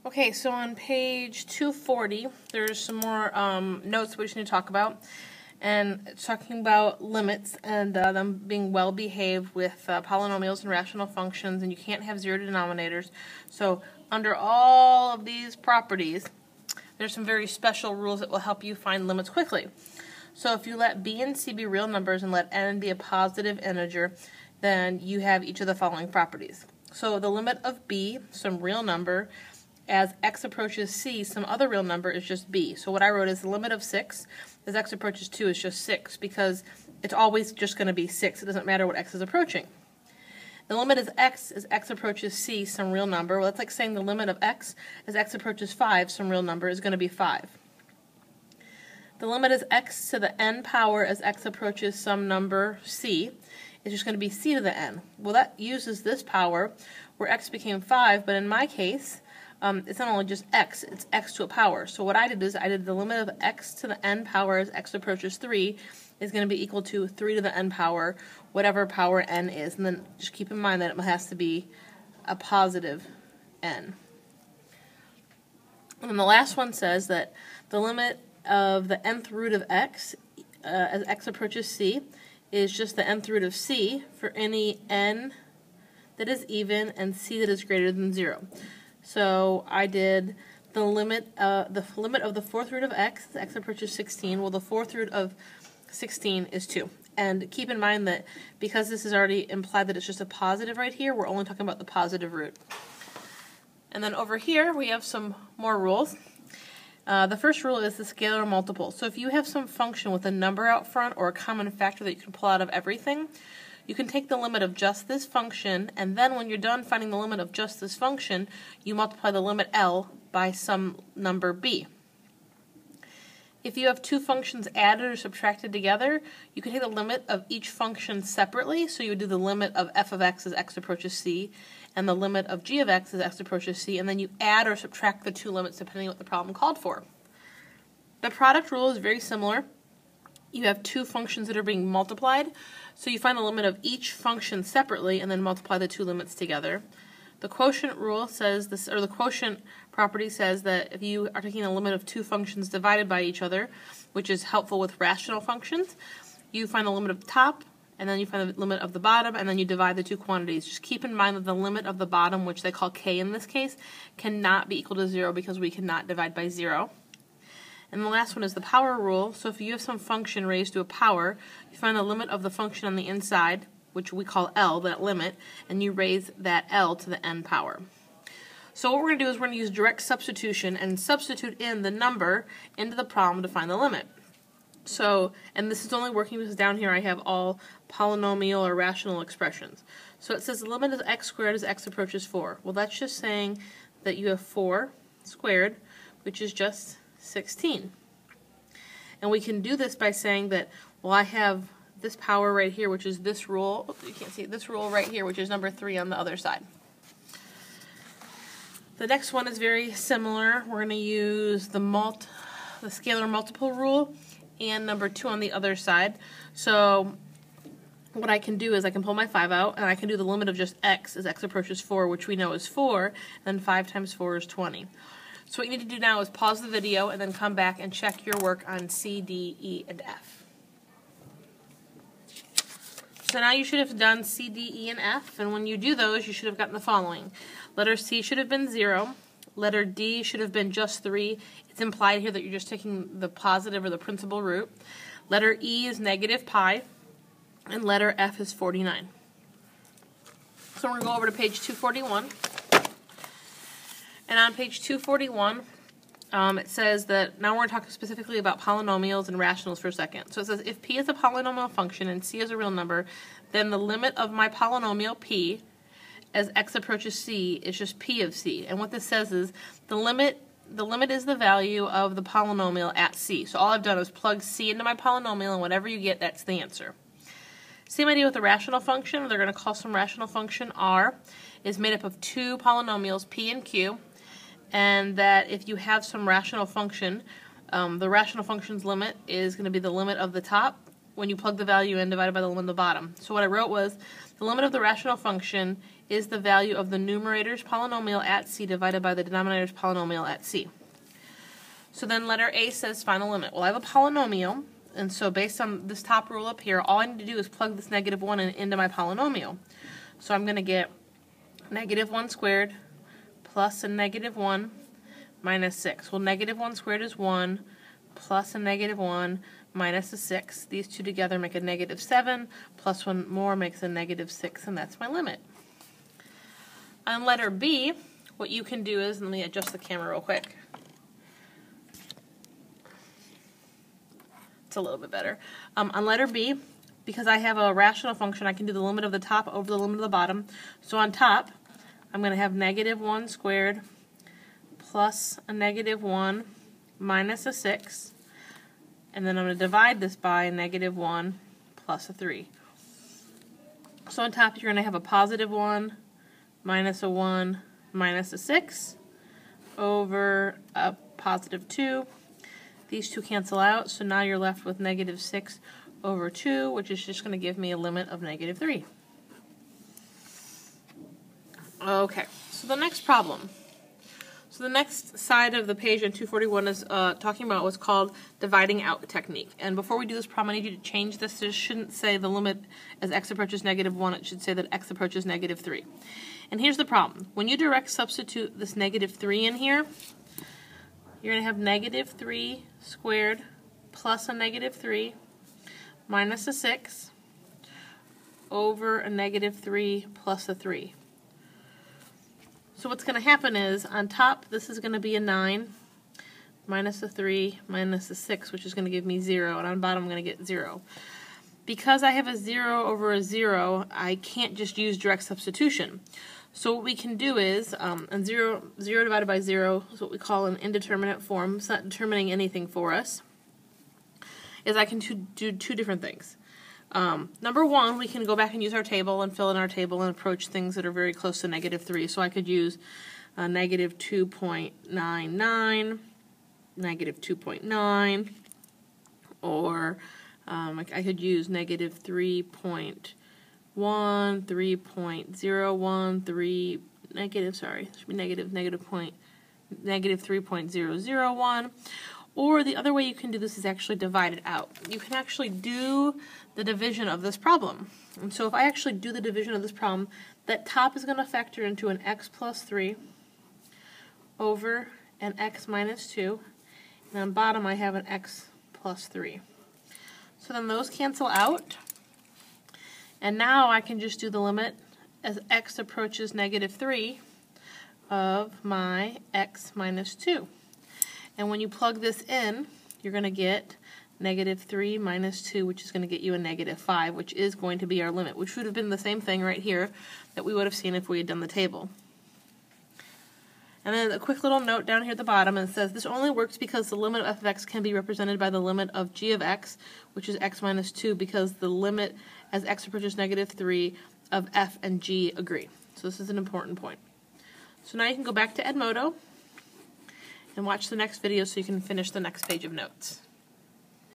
Okay, so on page 240, there's some more notes we just need to talk about. And it's talking about limits and them being well behaved with polynomials and rational functions, and you can't have zero denominators. So under all of these properties, there's some very special rules that will help you find limits quickly. So if you let b and c be real numbers and let n be a positive integer, then you have each of the following properties. So the limit of b, some real number, as x approaches c, some other real number is just b. So what I wrote is the limit of 6 as x approaches 2 is just 6, because it's always just going to be 6. It doesn't matter what x is approaching. The limit is x as x approaches c, some real number. Well, that's like saying the limit of x as x approaches 5, some real number, is going to be 5. The limit is x to the n power as x approaches some number c. It's just going to be c to the n. Well, that uses this power where x became 5, but in my case, it's not only just x, it's x to a power. So what I did is I did the limit of x to the n power as x approaches 3 is going to be equal to 3 to the n power, whatever power n is. And then just keep in mind that it has to be a positive n. And then the last one says that the limit of the nth root of x as x approaches c is just the nth root of c for any n that is even and c that is greater than 0. So I did the limit of the fourth root of x as x approaches 16. Well, the fourth root of 16 is 2. And keep in mind that because this is already implied that it's just a positive right here, we're only talking about the positive root. And then over here we have some more rules. The first rule is the scalar multiple. So if you have some function with a number out front or a common factor that you can pull out of everything, you can take the limit of just this function, and then when you're done finding the limit of just this function, you multiply the limit L by some number b. If you have two functions added or subtracted together, you can take the limit of each function separately. So you would do the limit of f of x as x approaches c, and the limit of g of x as x approaches c, and then you add or subtract the two limits depending on what the problem called for. The product rule is very similar. You have two functions that are being multiplied, so you find the limit of each function separately and then multiply the two limits together. The quotient rule says this, or the quotient property says that if you are taking the limit of two functions divided by each other, which is helpful with rational functions, you find the limit of the top, and then you find the limit of the bottom, and then you divide the two quantities. Just keep in mind that the limit of the bottom, which they call k in this case, cannot be equal to 0 because we cannot divide by 0. And the last one is the power rule. So if you have some function raised to a power, you find the limit of the function on the inside, which we call L, that limit, and you raise that L to the n power. So what we're going to do is we're going to use direct substitution and substitute in the number into the problem to find the limit. So, and this is only working because down here I have all polynomial or rational expressions. So it says the limit of x squared as x approaches 4. Well, that's just saying that you have 4 squared, which is just 16. And we can do this by saying that, well, I have this power right here, which is this rule. Oh, you can't see it, this rule right here, which is number 3 on the other side. The next one is very similar. We're going to use the scalar multiple rule and number 2 on the other side. So what I can do is I can pull my 5 out, and I can do the limit of just x as x approaches 4, which we know is 4, and then 5 times 4 is 20. So what you need to do now is pause the video and then come back and check your work on C, D, E, and F. So now you should have done C, D, E, and F, and when you do those, you should have gotten the following. Letter C should have been 0. Letter D should have been just 3. It's implied here that you're just taking the positive or the principal root. Letter E is negative pi, and letter F is 49. So we're going to go over to page 241. And on page 241, it says that, now we're going to talk specifically about polynomials and rationals for a second. So it says, if p is a polynomial function and c is a real number, then the limit of my polynomial p as x approaches c is just p of c. And what this says is the limit is the value of the polynomial at c. So all I've done is plug c into my polynomial, and whatever you get, that's the answer. Same idea with the rational function. They're going to call some rational function r, is made up of two polynomials, p and q. And that if you have some rational function, the rational function's limit is going to be the limit of the top when you plug the value in divided by the limit of the bottom. So what I wrote was the limit of the rational function is the value of the numerator's polynomial at c divided by the denominator's polynomial at c. So then letter A says final limit. Well, I have a polynomial, and so based on this top rule up here, all I need to do is plug this -1 into my polynomial. So I'm going to get -1 squared plus a -1 minus 6. Well, -1 squared is 1 plus a -1 minus a 6. These two together make a -7, plus one more makes a -6, and that's my limit. On letter B, what you can do is, let me adjust the camera real quick. It's a little bit better. On letter B, because I have a rational function, I can do the limit of the top over the limit of the bottom. So on top, I'm going to have -1 squared plus a -1 minus a 6. And then I'm going to divide this by a -1 plus a 3. So on top, you're going to have a +1 minus a 1 minus a 6 over a +2. These two cancel out, so now you're left with -6 over 2, which is just going to give me a limit of -3. Okay, so the next problem. So the next side of the page in 241 is talking about what's called dividing out technique. And before we do this problem, I need you to change this. It shouldn't say the limit as x approaches -1. It should say that x approaches -3. And here's the problem. When you direct substitute this -3 in here, you're going to have -3 squared plus a -3 minus a 6 over a -3 plus a 3. So what's going to happen is, on top, this is going to be a 9 minus a 3 minus a 6, which is going to give me 0, and on bottom I'm going to get 0. Because I have a 0 over a 0, I can't just use direct substitution. So what we can do is, and 0 divided by 0 is what we call an indeterminate form. It's not determining anything for us. Is I can do two different things. Number one, we can go back and use our table and fill in our table and approach things that are very close to -3. So I could use -2.99, -2.9, or I could use -3.1, 3.01, -3.001. Or the other way you can do this is actually divide it out. You can actually do the division of this problem. And so if I actually do the division of this problem, that top is going to factor into an x plus 3 over an x minus 2. And on bottom I have an x plus 3. So then those cancel out. And now I can just do the limit as x approaches -3 of my x minus 2. And when you plug this in, you're going to get -3 minus 2, which is going to get you a -5, which is going to be our limit, which would have been the same thing right here that we would have seen if we had done the table. And then a quick little note down here at the bottom, and it says this only works because the limit of f of x can be represented by the limit of g of x, which is x minus 2, because the limit as x approaches -3 of f and g agree. So this is an important point. So now you can go back to Edmodo and watch the next video so you can finish the next page of notes.